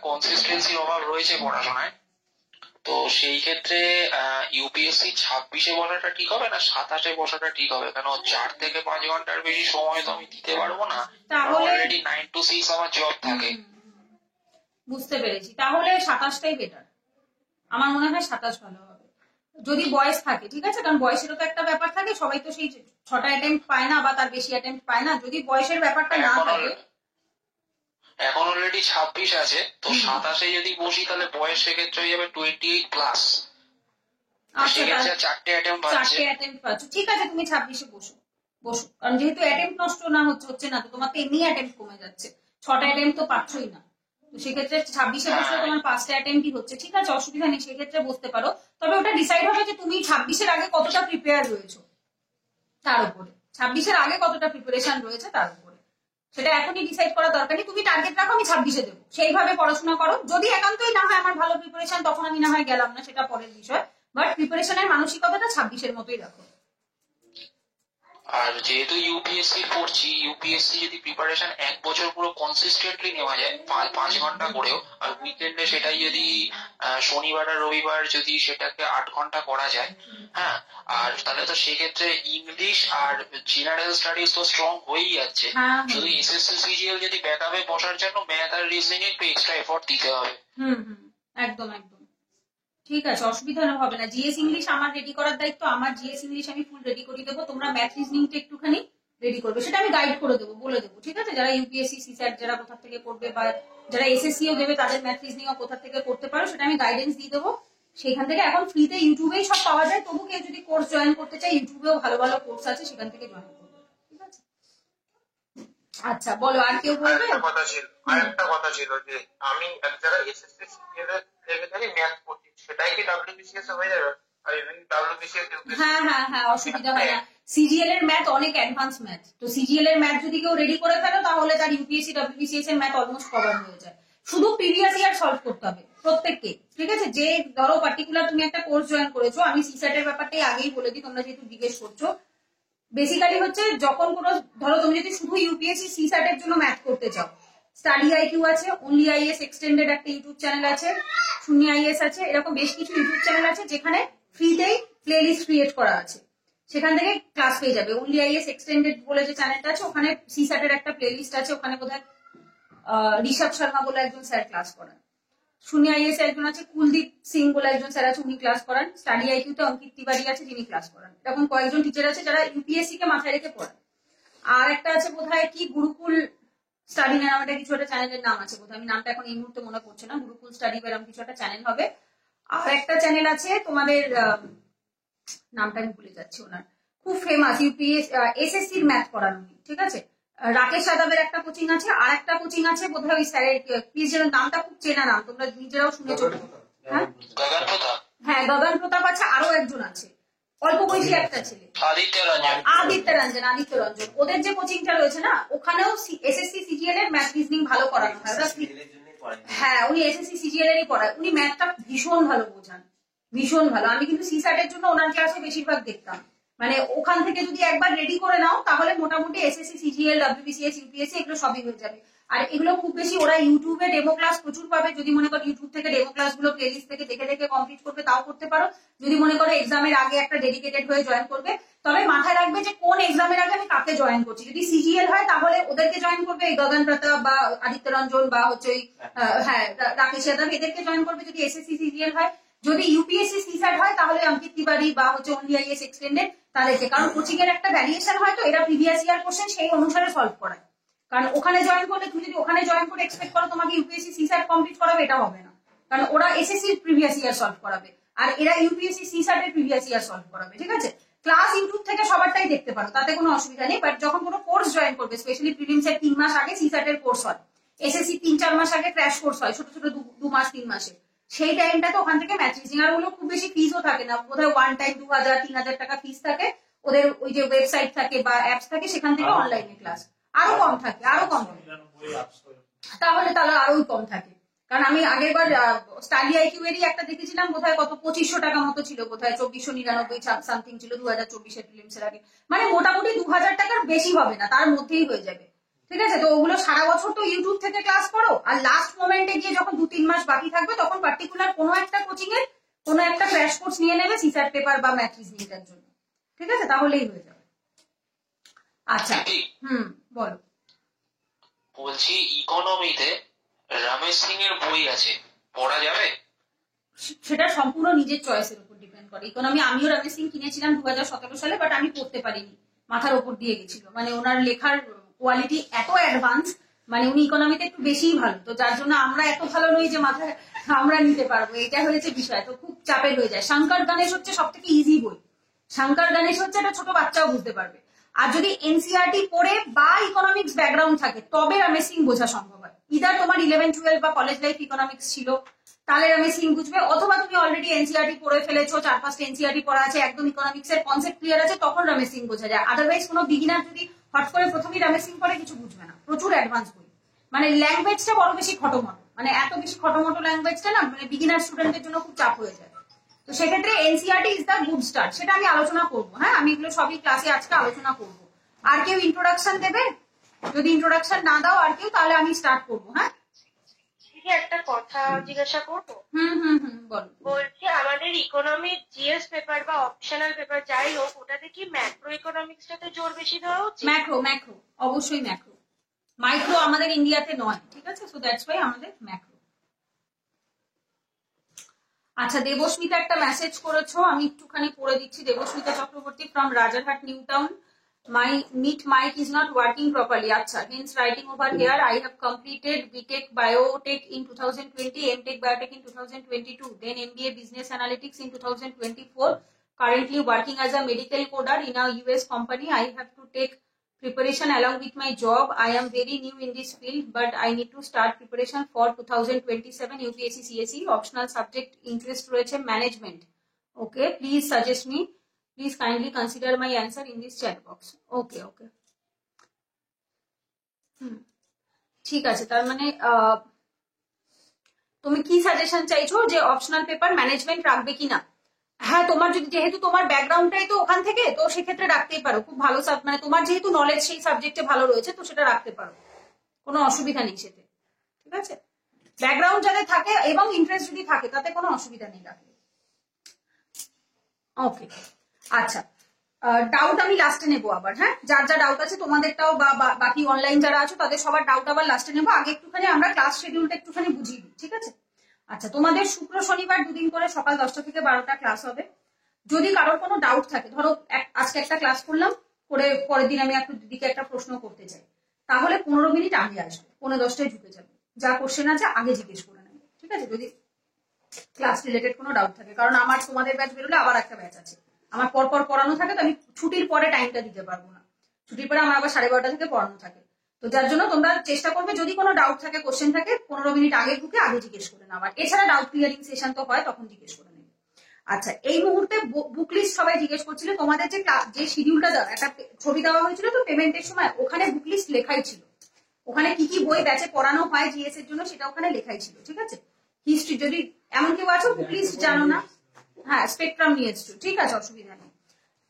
কনসিস্টেন্সির অভাব রয়েছে পড়াশোনায়। তো সেই ক্ষেত্রে ইউপিএসসি 26-এ বসাটা ঠিক হবে না 27-এ বসাটা ঠিক হবে? কেন 4 থেকে 5 ঘন্টার বেশি সময় তো আমি দিতে পারবো না, অলরেডি 9 to 6 আমার জব থাকে। বুঝতে পেরেছি, তাহলে 27টাই বেটার। আমার মনে হয় 27 ভালো হবে যদি বয়স থাকে, ঠিক আছে? কারণ বয়সেরও তো একটা ব্যাপার থাকে, সবাই তো সেই 6টা অ্যাটেম্প্ট পায় না বা তার বেশি অ্যাটেম্প্ট পায় না। যদি বয়সের ব্যাপারটা না থাকে, এখন অলরেডি 26 আছে, তো 27-এ যদি বসি তাহলে বয়স সেক্ষেত্রে হয়ে যাবে 28+। সেক্ষেত্রে 4টে অ্যাটেম্প্ট পাচ্ছ, ঠিক আছে তুমি 26-এ বসো। কারণ যেহেতু অ্যাটেম্প্ট নষ্ট না হচ্ছে না, তো তোমার তো এমনি অ্যাটেম্প্ট কমে যাচ্ছে, 6টা অ্যাটেম্প্ট তো পাচ্ছই না। তো সেক্ষেত্রে 26-এ বসলে তোমার 5টা অ্যাটেম্প্টই হচ্ছে, ঠিক আছে, অসুবিধা নেই, সেক্ষেত্রে বসতে পারো। তবে ওটা ডিসাইড হবে যে তুমি 26-এর আগে কতটা প্রিপেয়ার রয়েছো তার উপরে, 26-এর আগে কতটা প্রিপারেশন রয়েছে তার উপরে। সেটা এখনই ডিসাইড করা দরকার নেই, তুমি টার্গেট রাখো আমি 26-এ দেবো, সেইভাবে পড়াশোনা করো। যদি একান্তই না হয় আমার ভালো প্রিপারেশন, তখন আমি না হয় গেলাম না, সেটা পরের বিষয়। বাট প্রিপারেশনের মানসিকতাটা 26-এর মতোই রাখো। আর যেহেতু ইউপিএসসি পড়ছি, ইউপিএসসি যদি প্রিপারেশন 1 বছর পুরো কনসিস্টেন্টলি নেওয়া যায় 5 ঘন্টা করেও, আর উইকেন্ডে সেটাই যদি শনিবার আর রবিবার যদি সেটাকে 8 ঘন্টা করা যায়, হ্যাঁ, আর তাহলে তো সেক্ষেত্রে ইংলিশ আর জেনারেল স্টাডিজ তো স্ট্রং হয়েই যাচ্ছে। শুধু এসএসসি সিজিএল যদি ব্যাকআপে বসার জন্য ম্যাথ আর রিজনিং এ একটু এক্সট্রা এফোর্ট দিতে হবে। একদম একদম ঠিক আছে, অসুবিধা হবে না। জিএস ইংলিশ আমার রেডি করার দায়িত্ব, আমার জিএস ইংলিশ আমি ফুল রেডি করে দেবো। তোমরা ম্যাথ রিজনিংটা একটুখানি রেডি করবে, সেটা আমি গাইড করে দেবো, বলে দেবো, ঠিক আছে? যারা ইউপিএসসি সিস্যাট যারা কোথা থেকে করবে বা যারা এসএসসিও দেবে তাদের ম্যাথ রিজনিং কোথা থেকে করতে পারো সেটা আমি গাইডেন্স দিয়ে দেবো। সেখান থেকে এখন ফ্রিতে ইউটিউবেই সব পাওয়া যায়, তবু কেউ যদি কোর্স জয়েন করতে চায় ইউটিউবেও ভালো ভালো কোর্স আছে, সেখান থেকে জয়েন করবে, ঠিক আছে? আচ্ছা বলো, আর কেউ বলবে? আরেকটা কথা ছিল যে আমি যারা এসএসসি সিজিএল এর ম্যাথ করছি সেটাই কি ডব্লিউবিসিএস হয়ে যাবে? হ্যাঁ অসুবিধা হয় না। সিজিএল এর ম্যাথ অনেক অ্যাডভান্স ম্যাথ, তো সিজিএল এর ম্যাথ যদি কেউ রেডি করে ফেলো তাহলে তার ইউপিএসসি ডব্লিউবিসিএস এর ম্যাথ অলমোস্ট কভার হয়ে যায়। শুধু প্রিভিয়াস ইয়ার সলভ করতে হবে প্রত্যেককে, ঠিক আছে? যে ধরো পার্টিকুলার তুমি একটা কোর্স জয়েন করেছো, আমি সিস্যাট এর ব্যাপারটাই আগেই বলে দিই, তোমরা যেহেতু জিজ্ঞেস করছো। বেসিক্যালি হচ্ছে যখন কোনো ধরো তুমি যদি শুধু ইউপিএসসি সিস্যাট এর জন্য ম্যাথ করতে চাও, স্টাডি আইকিউ আছে, অনলি আইএস এক্সটেন্ডেড একটা ইউটিউব চ্যানেল আছে, শূন্য আইএস আছে, এরকম বেশ কিছু ইউটিউব চ্যানেল আছে যেখানে ফ্রিতেই প্লেলিস্ট ক্রিয়েট করা আছে, সেখান থেকে ক্লাস পেয়ে যাবে। অনলি আইএস এক্সটেন্ডেড বলে যে চ্যানেলটা আছে, ওখানে সিস্যাট এর একটা প্লেলিস্ট আছে, ওখানে বোধহয় ঋষভ শর্মা বলে একজন স্যার ক্লাস করান, শূন্য আইএস একজন আছে, কুলদীপ সিং বলে একজন স্যার আছে, উনি ক্লাস করান, স্টাডি আইকিউতে অঙ্কিত তিওয়ারি আছে যিনি ক্লাস করান। এরকম কয়েকজন টিচার আছে যারা ইউপিএসসি কে মাথায় রেখে পড়ান। আর একটা আছে বোধহয় কি গুরুকুল স্টাডি নাম, একটা কিছু একটা চ্যানেলের নাম আছে বোধহয়, আমি নামটা এখন এই মুহূর্তে মনে পড়ছে না, গুরুকুল স্টাডি বা এরকম কিছু একটা চ্যানেল হবে। আর একটা চ্যানেল আছে তোমাদের, নামটা আমি ভুলে যাচ্ছি, ওনার খুব ফেমাস ইউপিএস এসএসসির ম্যাথ করান উনি, ঠিক আছে? রাকেশ যাদবের একটা কোচিং আছে, আর একটা কোচিং আছে বোধহয় ওই স্যারের, প্লিজ যেন নামটা খুব চেনা নাম, তোমরা নিজেরাও শুনেছো। হ্যাঁ গগন প্রতাপ আছে, আরো একজন আছে অল্প বয়সী একটা ছেলে, আদিত্য রঞ্জন। ওদের যে কোচিংটা রয়েছে না, ওখানেও এসএসসি সিজিএল এর ম্যাথ রিজনিং ভালো করানো হয়। হ্যাঁ উনি এসএসসি সিজিএল এরই পড়ায়, উনি ম্যাথটা ভীষণ ভালো বোঝান, ভীষণ ভালো। আমি কিন্তু সিস্যাট এর জন্য ওনার ক্লাসে বেশিরভাগ দেখতাম। মানে ওখান থেকে যদি একবার রেডি করে নাও তাহলে মোটামুটি এসএসসি সিজিএল ডব্লিউবিসিএস ইউপিএসসি এগুলো সবই হয়ে যাবে। আর এগুলো খুব বেশি ওরা ইউটিউবে ডেমো ক্লাস প্রচুর পাবে, যদি মনে করো ইউটিউব থেকে ডেমো ক্লাস গুলো প্লেলিস্ট থেকে দেখে দেখে কমপ্লিট করবে তাও করতে পারো। যদি মনে করো এক্সামের আগে একটা ডেডিকেটেড হয়ে জয়েন করবে, তবে মাথায় রাখবে যে কোন এক্সামের আগে আমি কাকে জয়েন করছি। যদি সিজিএল হয় তাহলে ওদেরকে জয়েন করবে, এই গগন প্রতাপ বা আদিত্য রঞ্জন বা হচ্ছে ওই হ্যাঁ রাকেশ যাদব, এদেরকে জয়েন করবে যদি এসএসসি সিজিএল হয়। যদি ইউপিএসসি সিস্যাট হয় তাহলে অঙ্কিত তিওয়ারি বা হচ্ছে অনলি আইএস এক্সটেন্ডেড তাদেরকে, কারণ কোচিং এর একটা ভ্যারিয়েশন হয়, তো এরা প্রিভিয়াস ইয়ার কোশ্চেন সেই অনুসারে সলভ করায়। কারণ ওখানে জয়েন করলে তুমি যদি ওখানে জয়েন করে এক্সপেক্ট করো তোমাকে ইউপিএসসি সিস্যাট কমপ্লিট করাবে, এটা হবে না। কারণ ওরা এসএসসি প্রিভিয়াস ইয়ার সলভ করাবে, আর এরা ইউপিএসসি সিস্যাট এর প্রিভিয়াস ইয়ার সলভ করাবে, ঠিক আছে? ক্লাস ইউটিউব থেকে সবারটাই দেখতে পারো, তাতে কোনো অসুবিধা নেই। বাট যখন কোনো কোর্স জয়েন করবে, স্পেশালি প্রিলিমস এর 3 মাস আগে সিস্যাট এর কোর্স হয়, এসএসসি 3-4 মাস আগে ক্র্যাশ কোর্স হয়, ছোট ছোট 2 মাস 3 মাসে, সেই টাইমটাতে ওখান থেকে ম্যাথ রিজনিং, আর ওগুলো খুব বেশি ফিসও থাকে না, বোধহয় ওয়ান টাইম 2000-3000 টাকা ফিস থাকে। ওদের ওই যে ওয়েবসাইট থাকে বা অ্যাপস থাকে, সেখান থেকে অনলাইনে ক্লাস আরো কম থাকে, আরো কম তাহলে আরো কম থাকে। কারণ আমি আগের বার স্টাডি আইকিউ এরই একটা দেখেছিলাম, বোধহয় কত 2500 টাকা মতো ছিল, বোধহয় 2499 সামথিং ছিল 2024 এর প্রিলিমস এর আগে। মানে মোটামুটি 2000 টাকার বেশি হবে না, তার মধ্যেই হয়ে যাবে, ঠিক আছে? তো ওগুলো সারা বছর তো ইউটিউব থেকে ক্লাস করো, আর লাস্ট মোমেন্টে গিয়ে যখন 2-3 মাস বাকি থাকবে তখন পার্টিকুলার কোনো একটা কোচিং এর কোনো একটা ক্র্যাশ কোর্স নিয়ে নেবে সিস্যাট পেপার বা ম্যাথ রিজনিংটার জন্য। ঠিক আছে? তাহলেই হয়ে যাবে। আচ্ছা, বলো। বলছি ইকোনমিতে রমেশ সিং এর বই আছে, পড়া যাবে? সেটা সম্পূর্ণ নিজের চয়েসের উপর ডিপেন্ড করে। ইকোনমি আমিও রমেশ সিং কিনেছিলাম 2017 সালে, বাট আমি পড়তে পারিনি, মাথার উপর দিয়ে গেছিল। মানে ওনার লেখার কোয়ালিটি এত অ্যাডভান্স, মানে উনি ইকোনমিতে একটু বেশিই ভালো, তো যার জন্য আমরা এত ভালো নই যে মাথায় আমরা নিতে পারবো, এটা হয়েছে বিষয়। তো খুব চাপের হয়ে যায়। শঙ্কর গণেশ হচ্ছে সব থেকে ইজি বই। শঙ্কর গণেশ হচ্ছে একটা ছোট বাচ্চাও বুঝতে পারবে। আর যদি এনসিআরটি পড়ে বা ইকোনমিক্স ব্যাকগ্রাউন্ড থাকে তবে রমেশ সিং বোঝা সম্ভব হয়। ইদার তোমার 11-12 বা কলেজ লাইফ ইকোনমিক্স ছিল, তাহলে রমেশ সিং বুঝবে, অথবা তুমি অলরেডি এনসিআরটি পড়ে ফেলেছো, 4-5টা এনসিআরটি পড়া আছে, একদম ইকোনমিক্স এর কনসেপ্ট ক্লিয়ার আছে, তখন রমেশ সিং বোঝা যায়। আদারওয়াইজ কোনো বিগিনার যদি হট করে প্রথমেই রমেশ সিং পড়ে কিছু বুঝবে না, প্রচুর অ্যাডভান্স বই। মানে ল্যাঙ্গুয়েজটা বড় বেশি খটোমটো, মানে এত বেশি খটোমটো ল্যাঙ্গুয়েজটা না, মানে বিগিনার স্টুডেন্টদের জন্য খুব চাপ হয়ে যায়। তো সেক্ষেত্রে NCERT is the good start, সেটা আমি আলোচনা করবো। হ্যাঁ, আমি এগুলো সবই ক্লাসে আজকে আলোচনা করবো। আর কেউ ইন্ট্রোডাকশন দেবে? যদি ইন্ট্রোডাকশন না দাও আর কেউ, তাহলে আমি স্টার্ট করবো। হ্যাঁ, একটা কথা জিজ্ঞাসা করবো? বল। বলছি আমাদের ইকোনমিক জিএস পেপার বা অপশনাল পেপার যাই হোক, ওটাতে কি ম্যাক্রো ইকোনমিক্সটাতে জোর বেশি দেওয়া উচিত? ম্যাক্রো অবশ্যই ম্যাক্রো, মাইক্রো আমাদের ইন্ডিয়াতে নয়। ঠিক আছে? সো দ্যাটস ওয়াই আমাদের ম্যাক্রো। আচ্ছা, দেবস্মিতা একটা মেসেজ করেছো, আমি একটুখানি পড়ে দিচ্ছি। Debasmita Chakraborty from Rajarhat new town, my meet mic is not working properly. Acha, hence writing over here, I have completed BTech Biotech in 2020, MTech Biotech in 2022, then MBA Business Analytics in 2024. Currently working as a medical coder in a US company. I have to take preparation along with my job. I am very new in this field, but I need to start preparation for 2027 UPSC CSE. Optional subject interest রয়েছে management. Okay, please suggest me. Please kindly consider my answer in this chat box. Okay. ঠিক আছে, তার মানে তুমি কি suggestion চাইছো যে optional paper management রাখবে কিনা? হ্যাঁ, তোমার যদি, যেহেতু তোমার ব্যাকগ্রাউন্ডটাই তো ওখান থেকে, তো সেক্ষেত্রে রাখতেই পারো। খুব ভালো মানে তোমার যেহেতু নলেজ সেই সাবজেক্টে ভালো রয়েছে, তো সেটা রাখতে পারো, কোনো অসুবিধা নেই সেতে। ঠিক আছে? ব্যাকগ্রাউন্ড যাতে থাকে এবং ইন্টারেস্ট যদি থাকে তাতে কোনো অসুবিধা নেই রাখলে। ওকে, আচ্ছা, ডাউট আমি লাস্টে নেবো আবার। হ্যাঁ, যার যা ডাউট আছে তোমাদেরটাও বা বাকি অনলাইন যারা আছো তাদের সবার ডাউট আবার লাস্টে নেবো। আগে একটুখানি আমরা ক্লাস শিডিউলটা একটুখানি বুঝিয়ে দিই। ঠিক আছে? আচ্ছা, তোমাদের শুক্র শনিবার দুদিন করে সকাল 10টা থেকে 12টা ক্লাস হবে। যদি কারোর কোনো ডাউট থাকে, ধরো আজকে একটা ক্লাস করলাম, করে পরের দিন আমি একটু দিদিকে একটা প্রশ্ন করতে চাই, তাহলে 15 মিনিট আগে আসবে, 9:10টায় ঢুকে যাবে, যা কোশ্চেন আছে আগে জিজ্ঞেস করে নেবে। ঠিক আছে? যদি ক্লাস রিলেটেড কোনো ডাউট থাকে, কারণ আমার তোমাদের ব্যাচ বেরোলে আবার একটা ব্যাচ আছে, আমার পরপর পড়ানো থাকে, তো আমি ছুটির পরে টাইমটা দিতে পারবো না। ছুটির পরে আমার আবার 12:30 থেকে পড়ানো থাকে, তো যার জন্য তোমরা চেষ্টা করবে যদি কোনো ডাউট থাকে, কোশ্চেন থাকে, 15 মিনিট আগে ঢুকে আগে জিজ্ঞেস করে নেওয়া। এছাড়া ডাউট ক্লিয়ারিং সেশন তো হয়, তখন জিজ্ঞেস করে নেবে। আচ্ছা, এই মুহূর্তে বুক লিস্ট সবাই জিজ্ঞেস করছিল, তোমাদের যে শিডিউলটা দেওয়া, একটা ছবি দেওয়া হয়েছিল তো পেমেন্টের সময়, ওখানে বুক লিস্ট লেখাই ছিল, ওখানে কি কি বই ব্যাচে পড়ানো হয় জিএস এর জন্য সেটা ওখানে লেখাই ছিল। ঠিক আছে? হিস্ট্রি, যদি এমন কেউ আছো বুক লিস্ট জানো না, হ্যাঁ স্পেকট্রাম নিয়ে এসছো, ঠিক আছে, অসুবিধা নেই।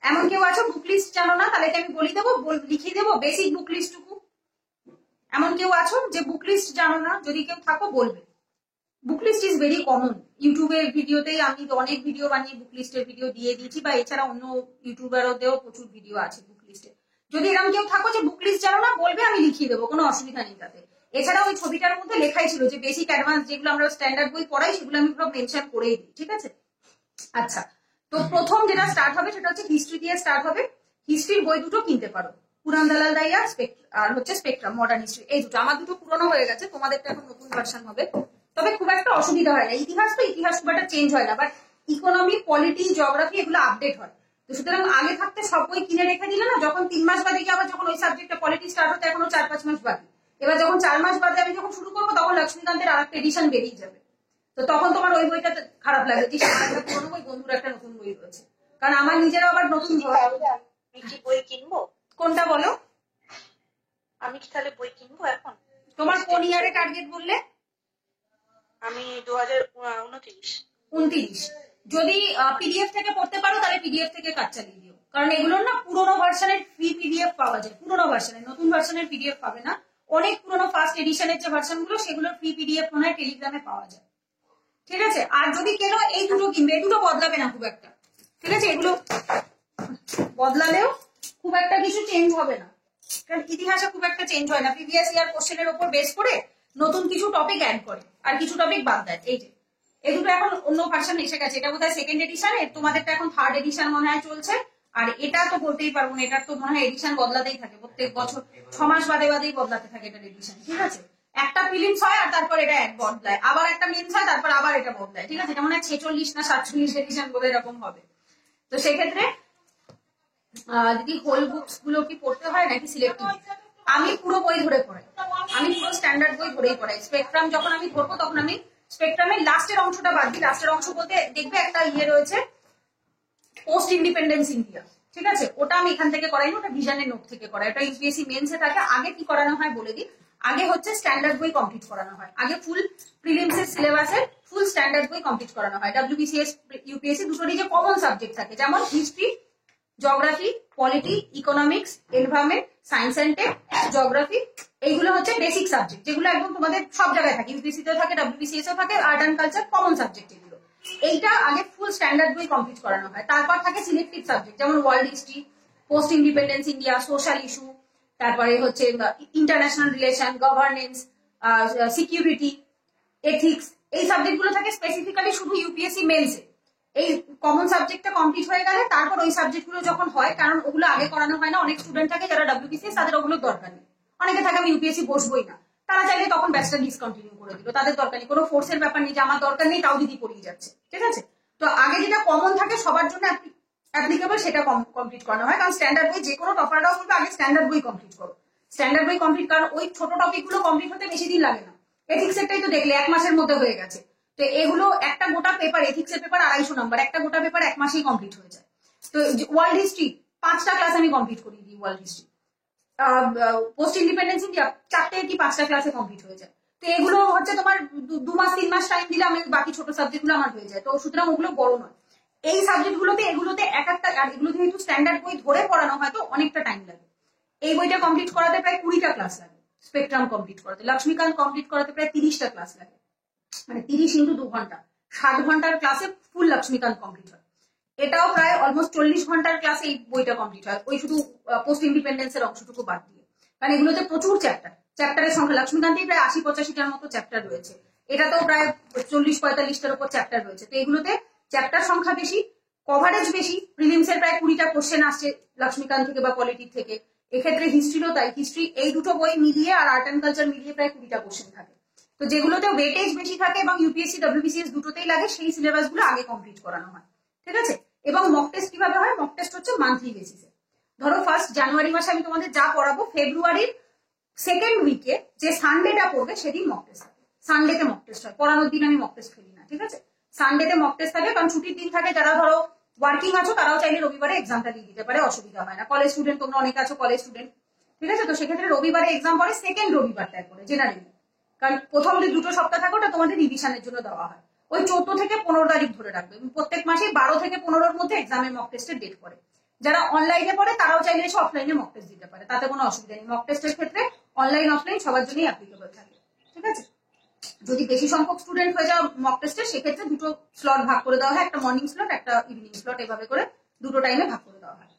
এমন কেউ আছো বুক লিস্ট জানো না, তাহলে আমি বলি দেবো, লিখিয়ে দেবো বেসিক বুক লিস্টটুকু। এমন কেউ আছো যে বুক লিস্ট জানো না? যদি কেউ থাকো বলবে। Book list is very common, ইউটিউবের ভিডিওতেই আমি অনেক ভিডিও বানিয়ে বুক লিস্টের ভিডিও দিয়ে দিয়েছি, বা এছাড়া অন্য ইউটিউবারদেরও প্রচুর ভিডিও আছে বুক লিস্টে। যদি এরকম কেউ থাকো যে বুক লিস্ট জানো না, বলবে, আমি লিখিয়ে দেবো, কোনো অসুবিধা নেই তাতে। এছাড়া ওই ছবিটার মধ্যে লেখাই ছিল যে বেসিক অ্যাডভান্স যেগুলো আমরা স্ট্যান্ডার্ড বই পড়াই, সেগুলো আমি সব মেনশন করেই দিই। ঠিক আছে? আচ্ছা, তো প্রথম যেটা স্টার্ট হবে সেটা হচ্ছে হিস্ট্রি দিয়ে স্টার্ট হবে। হিস্ট্রির বই দুটো কিনতে পারো, পুরান দালাল দাইয়া আর হচ্ছে স্পেকট্রাম মডার্ন হিস্ট্রি, এই দুটো। আমার দুটো পুরনো হয়ে গেছে, তোমাদেরটা এখন নতুন ভার্সন হবে, তবে খুব একটা অসুবিধা হয় না। ইতিহাস তো ইতিহাস খুব একটা চেঞ্জ হয় না, বাট ইকোনমি, পলিটি, জিওগ্রাফি এগুলো আপডেট হয়। তো সুতরাং আগে থাকতে সব বই কিনে রেখে দিলে না, যখন 3 মাস বাদে গিয়ে আবার যখন ওই সাবজেক্টটা পলিটি স্টার্ট হতে এখনো 4-5 মাস বাকি, এবার যখন 4 মাস বাদে আমি যখন শুরু করবো, তখন লক্ষ্মীকান্তের আর একটা এডিশন বেরিয়ে যাবে। তো তখন তোমার ওই বইটা খারাপ লাগে যে একটা পুরোনো বই, বন্ধুর একটা নতুন বই রয়েছে। কারণ আমার নিজেরও আবার নতুন বই কিনবো। কোনটা বলো? আমি কি তাহলে বই কিনবো এখন? তোমার কোন ইয়ারে টার্গেট বললে? আমি 2029। যদি পিডিএফ থেকে পড়তে পারো তাহলে পিডিএফ থেকে কাজ চালিয়ে দিও, কারণ এগুলোর না পুরোনো ভার্সনের ফ্রি পিডিএফ পাওয়া যায়, পুরোনো ভার্সনের, নতুন ভার্সনের পিডিএফ পাবে না। অনেক পুরোনো ফার্স্ট এডিশনের যে ভার্সন গুলো সেগুলোর ফ্রি পিডিএফ মনে হয় টেলিগ্রামে পাওয়া যায়। ঠিক আছে, আর যদি কেন এই দুটো কিনবে, এই দুটো বদলাবে না খুব একটা। ঠিক আছে, এগুলো বদলালেও খুব একটা কিছু চেঞ্জ হবে না, কারণ ইতিহাসে খুব একটা চেঞ্জ হয় না। প্রিভিয়াস ইয়ার কোশ্চেনের উপর বেস করে নতুন কিছু টপিক অ্যাড করে আর কিছু টপিক বাদ দেয়। এই যে এই দুটো এখন অন্য ভার্সন এসে গেছে, এটা বোধহয় সেকেন্ড এডিশন, তোমাদেরটা এখন থার্ড এডিশন মনে হয় চলছে। আর এটা তো বলতেই পারবো না, এটার তো মনে হয় এডিশন বদলাতেই থাকে প্রত্যেক বছর, 6 মাস বাদে বাদেই বদলাতে থাকে এটার এডিশন। ঠিক আছে, একটা প্রিলিমস হয় আর তারপর এটা এক বদলায়, আবার একটা মেন্স হয় তারপর আবার এটা বদলায়। ঠিক আছে, এটা মনে হয় 46 না 47 এডিশন বলে এরকম হবে। তো সেক্ষেত্রে যদি হোল বুকস গুলো কি পড়তে হয় নাকি সিলেক্টিভ, আমি পুরো বই ধরে পড়াই, আমি পুরো স্ট্যান্ডার্ড বই ধরেই পড়াই। স্পেকট্রাম যখন আমি ধরবো তখন আমি স্পেকট্রামের লাস্টের অংশটা বাদ দিই। লাস্টের অংশ বলতে দেখবে একটা রয়েছে পোস্ট ইন্ডিপেন্ডেন্স ইন্ডিয়া। ঠিক আছে, ওটা আমি এখান থেকে করাই না, ওটা ভিশনের নোট থেকে করাই, ওটা ইউপিএসসি মেন্সে থাকে। আগে কি করানো হয় বলে দিই, আগে হচ্ছে স্ট্যান্ডার্ড বই কমপ্লিট করানো হয়, আগে ফুল প্রিলিমসের সিলেবাসের ফুল স্ট্যান্ডার্ড বই কমপ্লিট করানো হয়। ডব্লিউবিসিএস ইউপিএসসি দুটোরই যে কমন সাবজেক্ট থাকে, যেমন history, geography, polity, economics, environment, science and tech, geography, এইগুলো হচ্ছে বেসিক সাবজেক্ট, যেগুলো একদম তোমাদের সব জায়গায় থাকে, ইউপিএসসি তেও থাকে, ডব্লিউবিসিএস এও থাকে, art and culture, common subject এগুলো। এইটা আগে ফুল স্ট্যান্ডার্ড বই কমপ্লিট করানো হয়। তারপর থাকে সিলেক্টিভ সাবজেক্ট, যেমন world history, post independence India, social issue, তারপরে হচ্ছে international relation, governance, security, ethics, এই সাবজেক্টগুলো থাকে স্পেসিফিক্যালি শুধু ইউপিএসসি মেন্সে। এই কমন সাবজেক্টটা কমপ্লিট হয়ে গেলে তারপর ওই সাবজেক্টগুলো যখন হয়, কারণ ওগুলো আগে করানো হয় না, অনেক স্টুডেন্ট থাকে যারা ডব্লিউবিসিএস তাদের ওগুলো দরকার নেই, অনেকে থাকে আমি ইউপিএসসি বসবোই না, তারা চাইলে তখন ব্যাচটা ডিসকন্টিনিউ করে দিল, তাদের দরকার নেই, কোনো ফোর্সের ব্যাপার নেই যে আমার দরকার নেই তাও দিদি পড়িয়ে যাচ্ছে। ঠিক আছে, তো আগে যেটা কমন থাকে সবার জন্য অ্যাপ্লিকেবল সেটা কমপ্লিট করানো হয়, কারণ স্ট্যান্ডার্ড বই যে কোনো টপাররাও বলবে আগে স্ট্যান্ডার্ড বই কমপ্লিট করো, স্ট্যান্ডার্ড বই কমপ্লিট, কারণ ওই ছোট টপিক গুলো কমপ্লিট হতে বেশি দিন লাগে না। এথিক্স এরটাই তো দেখলে 1 মাসের মধ্যে হয়ে গেছে। তো এগুলো একটা গোটা পেপার, এথিক্স এর পেপার 250 নাম্বার, একটা গোটা পেপার 1 মাসেই কমপ্লিট হয়ে যায়। তো ওয়ার্ল্ড হিস্ট্রি 5টা ক্লাস আমি কমপ্লিট করিয়ে দিই, world history, post independence India 4টে কি 5টা ক্লাসে কমপ্লিট হয়ে যায়। তো এগুলো হচ্ছে তোমার 2 মাস 3 মাস টাইম দিলে আমি বাকি ছোট সাবজেক্ট গুলো আমার হয়ে যায়, তো সুতরাং ওগুলো বড় নয়। এই সাবজেক্ট গুলোতে এগুলোতে এক একটা, আর এগুলো যেহেতু স্ট্যান্ডার্ড বই ধরে পড়ানো হয় তো অনেকটা টাইম লাগে। এই বইটা কমপ্লিট করাতে প্রায় 20টা ক্লাস লাগে, স্পেকট্রাম কমপ্লিট করাতে, লক্ষ্মীকান্ত কমপ্লিট করাতে প্রায় 30টা ক্লাস লাগে, মানে 30 × 2 ঘন্টা, 60 ঘন্টার ক্লাসে ফুল লক্ষ্মীকান্ত কমপ্লিট হয়। এটাও প্রায় অলমোস্ট 40 ঘন্টার ক্লাসে এই বইটা কমপ্লিট হয়, ওই শুধু পোস্ট ইন্ডিপেন্ডেন্সের অংশটুকু বাদ দিয়ে, কারণ এগুলোতে প্রচুর চ্যাপ্টারের সংখ্যা, লক্ষ্মীকান্তেই প্রায় 80-85টার মতো চ্যাপ্টার রয়েছে, এটাতেও প্রায় 40-45টার উপর চ্যাপ্টার রয়েছে। তো এগুলোতে চ্যাপ্টার সংখ্যা বেশি, কভারেজ বেশি, প্রিলিমসের প্রায় 20টা কোশ্চেন আসছে লক্ষ্মীকান্ত থেকে বা পলিটিক থেকে, এক্ষেত্রে হিস্ট্রিরও তাই, হিস্ট্রি এই দুটো বই মিলিয়ে আর আর্ট অ্যান্ড কালচার মিলিয়ে প্রায় 20টা কোশ্চেন থাকে। তো যেগুলোতে ওয়েটেজ বেশি থাকে এবং ইউপিএসসি ডব্লিউবিসিএস দুটোতেই লাগে, সেই সিলেবাস গুলো আগে কমপ্লিট করানো হয়। ঠিক আছে, এবং মক টেস্ট কিভাবে হয়, মক টেস্ট হচ্ছে মান্থলি বেসিসে। ধরো 1 জানুয়ারি মাসে আমি তোমাদের যা পড়াবো, ফেব্রুয়ারির 2nd উইকে যে সানডেটা পড়বে সেদিন মক টেস্ট থাকে, সানডেতে মক টেস্ট হয়, পড়ানোর দিন আমি মক টেস্ট ফেলি না। ঠিক আছে, সানডেতে মক টেস্ট থাকে, কারণ ছুটির দিন থাকে, যারা ধরো ওয়ার্কিং আছো তারাও চাইলে রবিবারে এক্সামটা দিয়ে দিতে পারে, অসুবিধা হয় না। কলেজ স্টুডেন্ট তোমরা অনেকে আছো কলেজ স্টুডেন্ট, ঠিক আছে, তো সেক্ষেত্রে রবিবারে এক্সাম পড়ে, 2nd রবিবারটা করে জেনারেলি, কারণ প্রথম যে 2টো সপ্তাহ থাকে ওটা তোমাদের রিভিশনের জন্য দেওয়া হয়। ওই 14 থেকে 15 তারিখ ধরে রাখবে, প্রত্যেক মাসে 12 থেকে 15-র মধ্যে এক্সামের মক টেস্টের ডেট পড়ে। যারা অনলাইনে পড়ে তারাও চাইলে এসে অফলাইনে মক টেস্ট দিতে পারে, তাতে কোনো অসুবিধা নেই। মক টেস্টের ক্ষেত্রে অনলাইন অফলাইন সবার জন্যই অ্যাপ্লিকেবল থাকে। ঠিক আছে, যদি বেশি সংখ্যক স্টুডেন্ট হয়ে যাও মক টেস্টে, সেক্ষেত্রে 2টো স্লট ভাগ করে দেওয়া হয়, একটা মর্নিং স্লট একটা ইভিনিং স্লট, এভাবে করে 2টো টাইমে ভাগ করে দেওয়া হয়।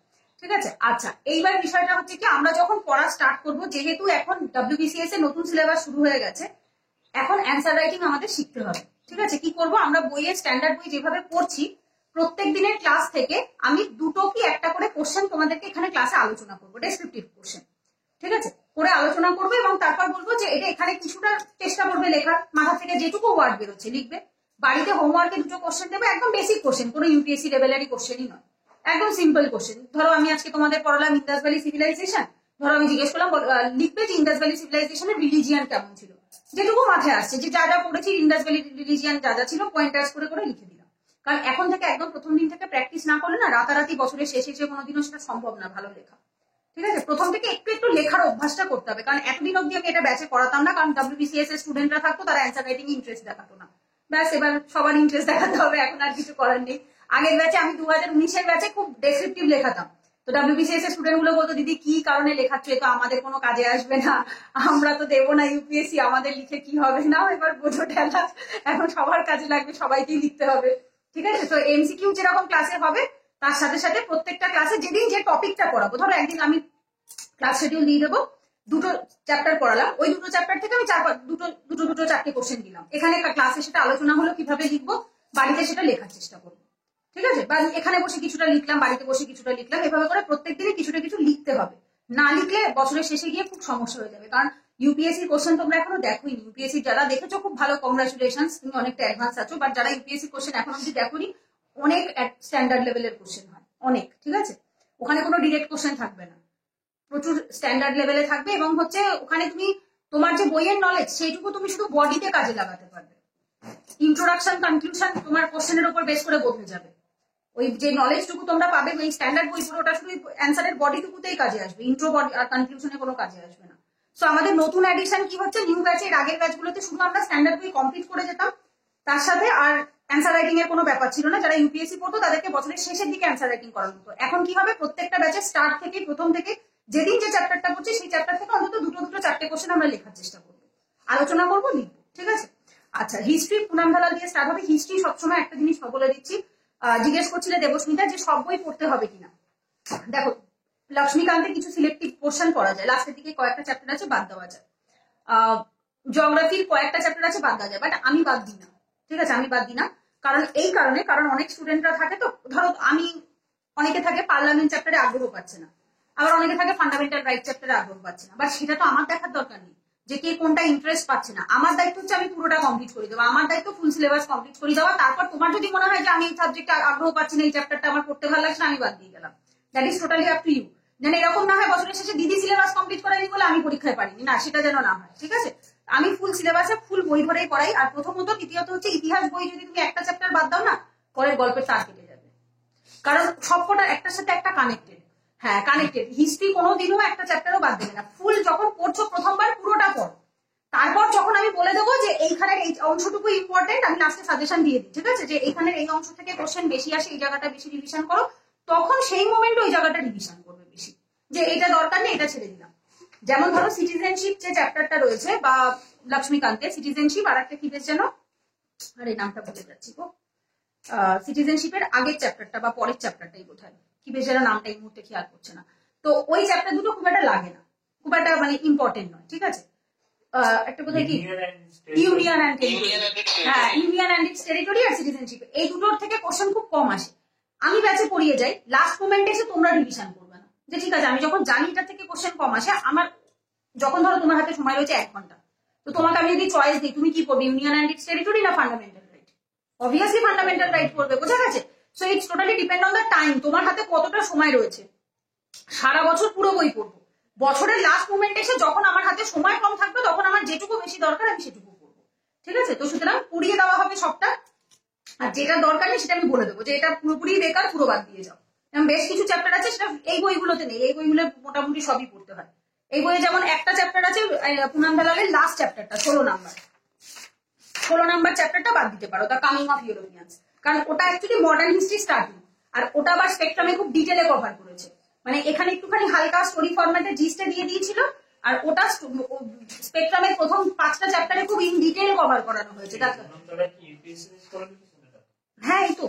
ঠিক আছে, আচ্ছা এইবার বিষয়টা হচ্ছে কি, আমরা যখন পড়া স্টার্ট করব, যেহেতু এখন ডব্লিউবিসিএস এর নতুন সিলেবাস শুরু হয়ে গেছে, এখন অ্যান্সার রাইটিং আমাদের শিখতে হবে। ঠিক আছে, কি করব, আমরা বইয়ের স্ট্যান্ডার্ড বই যেভাবে পড়ছি, প্রত্যেক দিনের ক্লাস থেকে আমি 2টো কি একটা করে কোশ্চেন তোমাদেরকে এখানে ক্লাসে আলোচনা করবো, ডেসক্রিপটিভ কোশ্চেন। ঠিক আছে, করে আলোচনা করবো এবং তারপর বলবো যে এটা এখানে কিছুটা চেষ্টা করবে লেখার, মাথা থেকে যেটুকু ওয়ার্ড বেরোচ্ছে লিখবে। বাড়িতে হোমওয়ার্কে 2টো কোশ্চেন দেবে, একদম বেসিক কোশ্চেন, কোনো ইউপিএসসি লেভেলেরই কোশ্চেনই নয়, একদম সিম্পল কোশ্চেন। ধরো আমি আজকে তোমাদের পড়ালাম ইন্দাস ভ্যালি সিভিলাইজেশন, ধরো আমি জিজ্ঞেস করলাম লিখবে যে ইন্দাস ভ্যালি সিভিলাইজেশনের রিলিজিয়ান কেমন ছিল, যেটুকু মাথায় আসছে, যে যা যা পড়েছি ইন্দাস ভ্যালি রিলিজিয়ান যা যা ছিল পয়েন্টার্স করে করে লিখে দিলাম। কারণ এখন থেকে একদম প্রথম দিন থেকে প্র্যাকটিস না করলে না, রাতারাতি বছরের শেষে এসে কোনোদিনও সেটা সম্ভব না ভালো লেখা। ঠিক আছে, প্রথম থেকে একটু একটু লেখার অভ্যাসটা করতে হবে, কারণ এতদিন অব্দি আমি এটা ব্যাচে করাতাম না, কারণ ডব্লিউবিসিএস এর স্টুডেন্টরা থাকতো, তারা অ্যান্সার রাইটিং ইন্টারেস্ট দেখাতো না, ব্যাস এবার সবার ইন্টারেস্ট দেখাতে হবে, এখন আর কিছু করার নেই। আগের ব্যাচে আমি 2019-এর ব্যাচে খুব ডেসক্রিপটিভ লেখাতাম, তো WBCS এর স্টুডেন্ট গুলো বলতো দিদি কি কারণে লেখাচ্ছ, এ তো আমাদের কোনো কাজে আসবে না, আমরা তো দেবো না ইউপিএসসি, আমাদের লিখে কি হবে না, এবার বোঝো ঠেলা, এখন সবার কাজে লাগবে, সবাইকেই লিখতে হবে। ঠিক আছে, তো এমসিকিউ যেরকম ক্লাসে হবে তার সাথে সাথে প্রত্যেকটা ক্লাসে যেদিন যে টপিকটা পড়াবো, ধরো একদিন আমি ক্লাস শিডিউল দিয়ে দেবো, দুটো চ্যাপ্টার পড়ালাম, ওই দুটো চ্যাপ্টার থেকে আমি দুটো চারটে কোশ্চেন দিলাম, এখানে ক্লাসে সেটা আলোচনা হলো কিভাবে লিখবো, বাড়িতে সেটা লেখার চেষ্টা করবো। ঠিক আছে, বা এখানে বসে কিছুটা লিখলাম, বাড়িতে বসে কিছুটা লিখলাম, এভাবে করে প্রত্যেকদিনই কিছুটা কিছু লিখতে হবে। না লিখলে বছরের শেষে গিয়ে খুব সমস্যা হয়ে যাবে, কারণ ইউপিএসসি কোশ্চেন তোমরা এখনো দেখোই, ইউপিএসসি যারা দেখেছো খুব ভালো, কংগ্রাচুলেশন, তুমি অনেকটা অ্যাডভান্স আছো, বাট যারা ইউপিএসসি কোশ্চেন এখন অব্দি দেখোনি, অনেক স্ট্যান্ডার্ড লেভেলের কোশ্চেন হয়, অনেক। ঠিক আছে, ওখানে কোনো ডিরেক্ট কোশ্চেন থাকবে না, প্রচুর স্ট্যান্ডার্ড লেভেলে থাকবে, এবং হচ্ছে ওখানে তুমি তোমার যে বইয়ের নলেজ সেইটুকু তুমি শুধু বডিতে কাজে লাগাতে পারবে। ইন্ট্রোডাকশন কনক্লুশন তোমার কোশ্চেনের উপর বেস করে বদলে যাবে, ওই যে নলেজটুকু তোমরা পাবে ওই স্ট্যান্ডার্ড বই পুরো, ওটা শুধু অ্যান্সারের বডিটুকুতেই কাজে আসবে, ইন্ট্রো বডি আর কনক্লুশনে কোনো কাজে আসবে না। সো আমাদের নতুন এডিশন কি হচ্ছে, নিউ ব্যাচের আগের ব্যাচগুলোতে শুধু আমরা স্ট্যান্ডার্ড বই কমপ্লিট করে যেতাম, তার সাথে আর অ্যান্সার রাইটিং এর কোনো ব্যাপার ছিল না, যারা ইউপিএসসি পড়তো তাদেরকে বছরের শেষের দিকে অ্যান্সার রাইটিং করানো হতো। এখন কি হবে, প্রত্যেকটা ব্যাচের স্টার্ট থেকে, প্রথম থেকে যেদিন যে চ্যাপ্টারটা পড়ছি সেই চ্যাপ্টার থেকে অন্তত দুটো চারটে কোশ্চেন আমরা লেখার চেষ্টা করবো, আলোচনা করবো, লিখবো। ঠিক আছে, আচ্ছা হিস্ট্রি পুনাম দালাল দিয়ে স্টার্ট হবে। হিস্ট্রি সবসময় একটা জিনিস বলে দিচ্ছি, জিজ্ঞেস করছিলে দেবস্মিতা যে সব বই পড়তে হবে কিনা। দেখো লক্ষ্মীকান্তে কিছু সিলেক্টিভ পোর্শন পড়া যায়, লাস্টের দিকে কয়েকটা চ্যাপ্টার আছে বাদ দেওয়া যায়, জিওগ্রাফির কয়েকটা চ্যাপ্টার আছে বাদ দেওয়া যায়, বাট আমি বাদ দিই না। ঠিক আছে, আমি বাদ দিই না, কারণ এই কারণে, কারণ অনেক স্টুডেন্টরা থাকে, তো ধরো আমি অনেকে থাকে পার্লামেন্ট চ্যাপ্টারে আগ্রহ পাচ্ছে না, আবার অনেকে থাকে ফান্ডামেন্টাল রাইট চ্যাপ্টারে আগ্রহ পাচ্ছে না, বাট সেটা তো আমার দেখার দরকার নেই যে কে কোনটা ইন্টারেস্ট পাচ্ছে না। আমার দায়িত্ব হচ্ছে আমি পুরোটা কমপ্লিট করে দেবো, আমার দায়িত্ব ফুল সিলেবাস কমপ্লিট করে দেওয়া। তারপর তোমার যদি মনে হয় যে আমি এই সাবজেক্টে আগ্রহ পাচ্ছি না, এই চ্যাপ্টারটা আমার পড়তে ভালো লাগছে না, আমি বাদ দিয়ে গেলাম, that is totally up to you. যেন এরকম না হয় বছরের শেষে দিদি সিলেবাস কমপ্লিট করাইনি বলে আমি পরীক্ষায় পারিনি, না, সেটা যেন না হয়। ঠিক আছে, আমি ফুল সিলেবাসে ফুল বই ধরেই পড়াই। আর প্রথমত, দ্বিতীয়ত হচ্ছে ইতিহাস বই যদি তুমি একটা চ্যাপ্টার বাদ দাও না, পরের গল্পের তার কেটে যাবে, কারণ সবকটা একটার সাথে একটা কানেক্টেড। হ্যাঁ, কানেক্টেড। হিস্ট্রি কোনোদিনও একটা চ্যাপ্টারও বাদ দেবে না, ফুল যখন পড়ছো প্রথমবার পুরোটা পড়ো, তারপর যখন আমি বলে দেবো যে এইখানের এই অংশটুকু ইম্পর্টেন্ট, আমি লাস্টে সাজেশন দিয়ে দিই, ঠিক আছে, যে এইখানের এই অংশ থেকে কোশ্চেন বেশি আসে, এই জায়গাটা বেশি রিভিশন করো, তখন সেই মোমেন্টে ওই জায়গাটা রিভিশন করবে বেশি, যে এটা দরকার নেই, এটা ছেড়ে দিলাম। যেমন ধরো সিটিজেনশিপ যে চ্যাপ্টারটা রয়েছে, বা লক্ষ্মীকান্তে সিটিজেনশিপ, আর একটা কি বেশ যেন, আরে নামটা ভুলে যাচ্ছি গো, সিটিজেনশিপের আগের চ্যাপ্টারটা বা পরের চ্যাপ্টারটাই বোধহয়, কি বেশ যেন নামটা এই মুহূর্তে খেয়াল করছে না। তো ওই চ্যাপ্টার দুটো খুব একটা লাগে না, খুব একটা মানে ইম্পর্টেন্ট নয়। ঠিক আছে, একটা কোথায় কি ইউনিয়ন অ্যান্ড হ্যাঁ, ইউনিয়ন অ্যান্ড ইটস টেরিটরি আর সিটিজেনশিপ, এই দুটোর থেকে কোশ্চেন খুব কম আসে। আমি ব্যাচে পড়িয়ে যাই, লাস্ট মোমেন্টে এসে তোমরা রিভিশন করবে না, যে ঠিক আছে আমি যখন জানি এটা থেকে কোশ্চেন কম আসে, আমার যখন ধরো তোমার হাতে সময় রয়েছে 1 ঘন্টা, তো তোমাকে আমি যদি চয়েস দিই তুমি কি পড়বে, ইউনিয়ন অ্যান্ড ইটস টেরিটরি না fundamental right, obviously fundamental right পড়বে, বোঝা গেছে। So it's totally depend on the time, তোমার হাতে কতটা সময় রয়েছে। সারা বছর পুরো বই পড়বো, বছরের লাস্ট মোমেন্ট এসে যখন আমার হাতে সময় কম থাকবে, তখন আমার যেটুকু বেশি দরকার আমি সেটুকু করবো। ঠিক আছে, তো সুতরাং পুড়িয়ে দেওয়া হবে সবটা, আর যেটা দরকার নেই সেটা আমি বলে দেবো যে এটা পুরোপুরি বেকার, পুরো বাদ দিয়ে যাও। বেশ কিছু চ্যাপ্টার আছে সেটা এই বইগুলোতে নেই, এই বইগুলো মোটামুটি সবই পড়তে হয়। এই বইয়ে যেমন একটা চ্যাপ্টার আছে পুনাম দালালের লাস্ট চ্যাপ্টারটা 16 নাম্বার চ্যাপ্টারটা বাদ দিতে পারো, দ্য কামিং অফ ইউরোপিয়ানস, কারণ ওটা অ্যাকচুয়ালি মডার্ন হিস্ট্রি স্টার্টিং, আর ওটা আবার স্পেকট্রামে খুব ডিটেলে কভার করেছে, মানে এখানে একটুখানি হালকা স্টোরি ফরম্যাটে জিস্টে দিয়ে দিয়েছিল, আর ওটা স্পেকট্রামের প্রথম 5টা চ্যাপ্টারে খুব ইন ডিটেল কভার করানো হয়েছে। হ্যাঁ, এই তো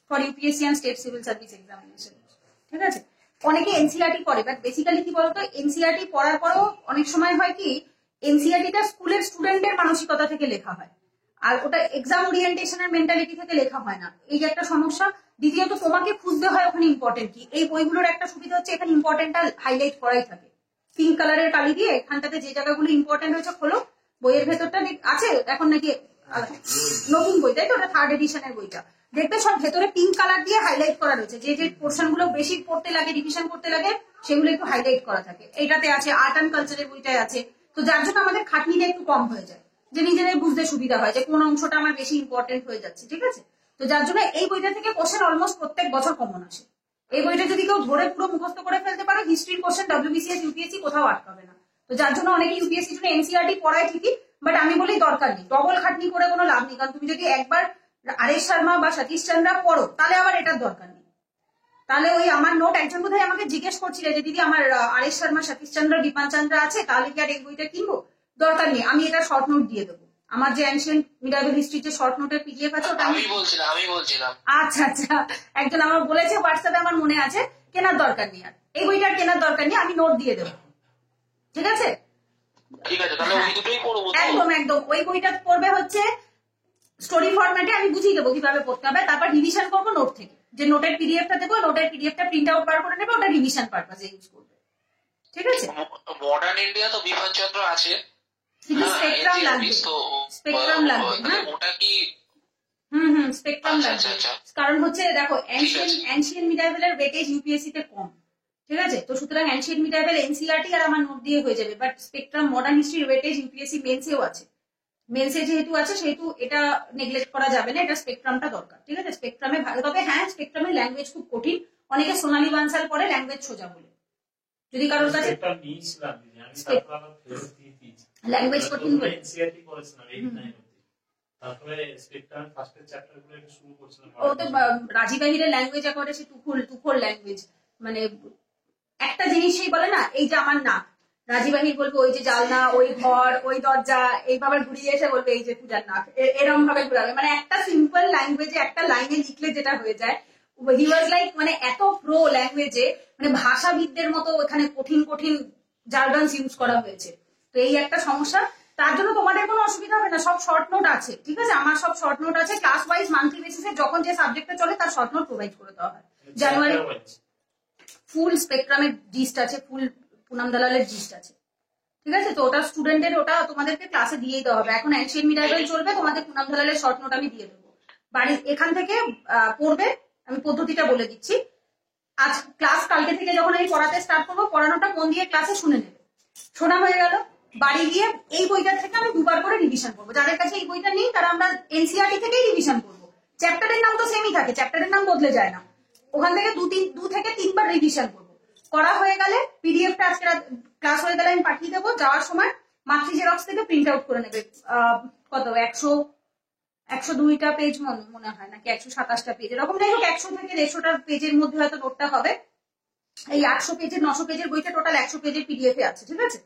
for UPSC and state civil service examination. ঠিক আছে, অনেকে এনসিআরটি পড়ে, বাট বেসিক্যালি কি বলতো, এনসিআরটি পড়ার পরেও অনেক সময় হয় কি, এনসিআরটিটা স্কুলের স্টুডেন্টের মানসিকতা থেকে লেখা হয়, আর ওটা এক্সাম ওরিয়েন্টেশনের মেন্টালিটি থেকে লেখা হয় না, এই যে একটা সমস্যা। দ্বিতীয়ত তোমাকে খুঁজতে হয় ওখানে ইম্পর্টেন্ট কি। এই বইগুলোর একটা সুবিধা হচ্ছে এখানে ইম্পর্টেন্টটা হাইলাইট করাই থাকে, পিঙ্ক কালারের কালি দিয়ে এখানটাতে যে জায়গাগুলো ইম্পর্টেন্ট হয়েছে খোলো, বইয়ের ভেতরটা আছে এখন নাকি নতুন বই, তাই তো, ওটা 3rd এডিশনের বইটা, দেখবে সব ভেতরে পিঙ্ক কালার দিয়ে হাইলাইট করা রয়েছে, যে যে পোর্শন গুলো বেশি পড়তে লাগে, রিভিশন করতে লাগে, সেগুলো একটু হাইলাইট করা থাকে। এইটাতে আছে, আর্ট অ্যান্ড কালচারের বইটাই আছে, তো যার জন্য আমাদের খাটনিটা একটু কম হয়ে যায়, যে নিজেদের বুঝতে সুবিধা হয় যে কোন অংশটা আমার বেশি ইম্পর্টেন্ট হয়ে যাচ্ছে। ঠিক আছে, তো যার জন্য এই বইটা থেকে কোশ্চেন অলমোস্ট প্রত্যেক বছর কমন আসে। এই বইটা যদি কেউ ধরে পুরো মুখস্থ করে ফেলতে পারো, হিস্ট্রির কোশ্চেন WBCS ইউপিএসসি কোথাও আটকাবে না। তো যার জন্য অনেকে ইউপিএসসি জন্য এনসিআরটি পড়ায় ঠিকই, বাট আমি বলি দরকার নেই, ডবল খাটনি করে কোনো লাভ নেই, কারণ তুমি যদি একবার আরেশ শর্মা বা সতীশ চন্দ্রা পড়ো, তাহলে আবার এটার দরকার নেই। তাহলে ওই আমার নোট একজন বোধহয় আমাকে জিজ্ঞেস করছিল যে দিদি আমার আরেশ শর্মা, সতীশ চন্দ্র, বিপান চন্দ্র আছে, তাহলে কি আর এই বইটা কিনবো? দরকার নেই, আমি এটা শর্ট নোট দিয়ে দেবো। আমার যে অ্যানশিয়েন্ট মিডাইভেল হিস্ট্রি যে শর্ট নোটের পিডিএফ আছে ওটা আমি বলছিলাম। আচ্ছা আচ্ছা, একজন আমার বলেছে হোয়াটসঅ্যাপে, আমার মনে আছে, কেনার দরকার নেই, আর এই বইটার কেনার দরকার নেই, আমি নোট দিয়ে দেবো। ঠিক আছে, তাহলে ওই দুটোই পড়বো। একদম একদম, ওই বইটা পড়বে হচ্ছে স্টোরি ফরম্যাটে, আমি বুঝিয়ে দেবো কিভাবে পড়তে হবে, তারপর রিভিশন করবো নোট থেকে। যে নোটের পিডিএফটা দেবো, নোটের পিডিএফটা প্রিন্ট আউট বার করে নেবে, ওটা রিভিশন পারপাসে ইউজ করবে। ঠিক আছে, মডার্ন ইন্ডিয়া তো বিপান চন্দ্র আছে, কিন্তু স্পেকট্রাম লাগবে, স্পেকট্রাম লাগবে না, ওটা কি? স্পেকট্রাম লাগবে। কারণ হচ্ছে দেখো অ্যানশিয়েন্ট মিডাইভেলের ওয়েটেজ ইউপিএসসি তে কম, ঠিক আছে, তো সুতরাং অ্যানশিয়েন্ট মিডাইভেল এনসিইআরটি আর আমার নোট দিয়ে হয়ে যাবে, বাট স্পেকট্রাম মডার্ন হিস্ট্রির ওয়েটেজ ইউপিএসসি মেন্সেও আছে, মেন্সে যেহেতু আছে সেহেতু এটা নেগলেক্ট করা যাবে না, এটা স্পেকট্রামটা দরকার। ঠিক আছে, স্পেকট্রামে ভালো, তবে হ্যাঁ স্পেকট্রামের ল্যাঙ্গুয়েজ খুব কঠিন, অনেকে সোনালী বানসাল পড়ে ল্যাঙ্গুয়েজ সোজা বলে, যদি কারোর কাছে ল্যাঙ্গুয়েজ কঠিন বলে। ও তো রাজীব আহিরের ল্যাঙ্গুয়েজ করে, সে তুখোল ল্যাঙ্গুয়েজ, মানে একটা জিনিসই বলে না, এই যে আমার নাক, রাজীব আহির বলবে ওই যে জালনা, ওই ঘর, ওই দরজা, এইভাবে ঘুরিয়ে এসে বলবে এই যে পূজার নাক, এরকম ভাবে ঘুরাবে, মানে একটা সিম্পল ল্যাঙ্গুয়েজে একটা লাইনে লিখলে যেটা হয়ে যায়। হি ওয়াজ লাইক, মানে এত প্রো ল্যাঙ্গুয়েজে, মানে ভাষাবিদদের মতো এখানে কঠিন কঠিন জার্গনস ইউজ করা হয়েছে। তো এই একটা সমস্যা, তার জন্য তোমাদের কোনো অসুবিধা হবে না, সব শর্ট নোট আছে। ঠিক আছে, আমার সব শর্ট নোট আছে, ক্লাস ওয়াইজ মান্থলি বেসিসে যখন যে সাবজেক্টে চলে তার শর্ট নোট প্রোভাইড করে দেওয়া হয়। জানুয়ারি ফুল স্পেকট্রামের জিস্ট আছে, ফুল পুনাম দালালের জিস্ট আছে। ঠিক আছে, তো ওটা স্টুডেন্টের, ওটা তোমাদেরকে ক্লাসে দিয়েই দেওয়া হবে। এখন অ্যানশিয়েন্ট মিডাইভেল চলবে, তোমাদের পুনাম দালালের শর্ট নোট আমি দিয়ে দেবো, বাড়ি এখান থেকে পড়বে। আমি পদ্ধতিটা বলে দিচ্ছি, আজ ক্লাস কালকে থেকে যখন আমি পড়াতে স্টার্ট করবো, পড়ানোটা মন দিয়ে ক্লাসে শুনে নেবে, শোনা হয়ে গেল, বাড়ি গিয়ে এই বইটা থেকে আমি দুবার করে রিভিশন করবো। যাদের কাছে এই বইটা নেই তারা আমরা এনসিইআরটি থেকেই রিভিশন করবো, চ্যাপ্টারের নাম তো সেমই থাকে, চ্যাপ্টারের নাম বদলে যায় না, ওখান থেকে দু থেকে তিনবার রিভিশন করবো। করা হয়ে গেলে পিডিএফটা আজকে ক্লাস হয়ে গেলে আমি পাঠিয়ে দেবো, যাওয়ার সময় মাতৃ জেরক্স থেকে প্রিন্ট আউট করে নেবে। কত 102টা পেজ মনে হয়, নাকি 127টা পেজ, এরকম যাই হোক 100 থেকে 150টা পেজের মধ্যে হয়তো নোটটা হবে। এই 800 পেজের 900 পেজের বইটা টোটাল 100 পেজের পিডিএফ এ আছে। ঠিক আছে,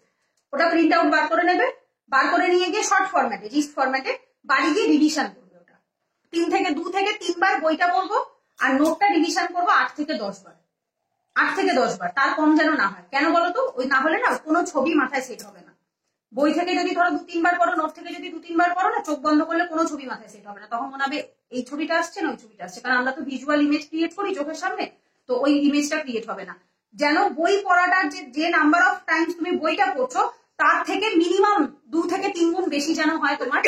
ওটা প্রিন্ট আউট বার করে নেবে, বার করে নিয়ে গিয়ে শর্ট ফরম্যাটে, জিস্ট ফরম্যাটে বাড়ি গিয়ে রিভিশন করবে। ওটা 2 থেকে 3 বার বইটা পড়বো, আর নোটটা রিভিশন করবো 8 থেকে 10 বার, 8 থেকে 10 বার, তার কম যেন না হয়। কেন বলো তো, ওই না হলে না কোনো ছবি মাথায় সেট হবে না। বই থেকে যদি ধরো 2-3 বার পড়ো, নোট থেকে যদি 2-3 বার পড়ো না, চোখ বন্ধ করলে কোনো ছবি মাথায় সেট হবে না, তখন মনে হবে এই ছবিটা আসছে না ওই ছবিটা আসছে, কারণ আমরা তো ভিজুয়াল ইমেজ ক্রিয়েট করি চোখের সামনে, তো ওই ইমেজটা ক্রিয়েট হবে না। যেন বই পড়াটার যে নাম্বার অফ টাইমস তুমি বইটা পড়ছো তার থেকে মিনিমাম 2 থেকে 3 গুণ বেশি যেন হয় তোমার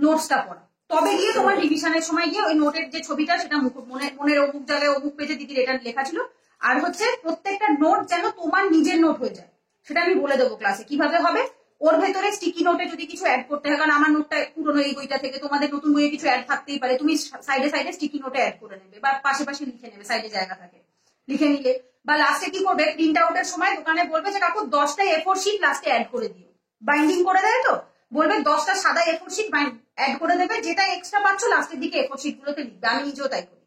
নোটসটা পড়া, তবে গিয়ে তোমার রিভিশনের সময় গিয়ে ওই নোটের যে ছবিটা সেটা মনের অমুক জায়গায় অমুক পেজে দিদির এটা লেখা ছিল। আর হচ্ছে প্রত্যেকটা নোট যেন তোমার নিজের নোট হয়ে যায়, সেটা আমি বলে দেবো ক্লাসে কিভাবে হবে। ওর ভেতরে স্টিকি নোটে যদি কিছু অ্যাড করতে হয়, কারণ আমার নোটটা পুরোনো এই বইটা থেকে, তোমাদের নতুন বইয়ে কিছু অ্যাড থাকতেই পারে, তুমি সাইডে সাইডে স্টিকি নোটে অ্যাড করে নেবে, বা পাশে লিখে নেবে, সাইডে জায়গা থাকে লিখে নিলে, বা লাস্টে কি করবে, প্রিন্ট আউটের সময় দোকানে বলবে যে কাকু 10টা A4 শিট লাস্টে অ্যাড করে দিও, বাইন্ডিং করে দেয় তো, বলবে 10টা সাদা A4 শিট অ্যাড করে দেবে, যেটা এক্সট্রা পাচ্ছ লাস্টের দিকে A4 শিট গুলোতে লিখবে। আমি নিজেও তাই করি,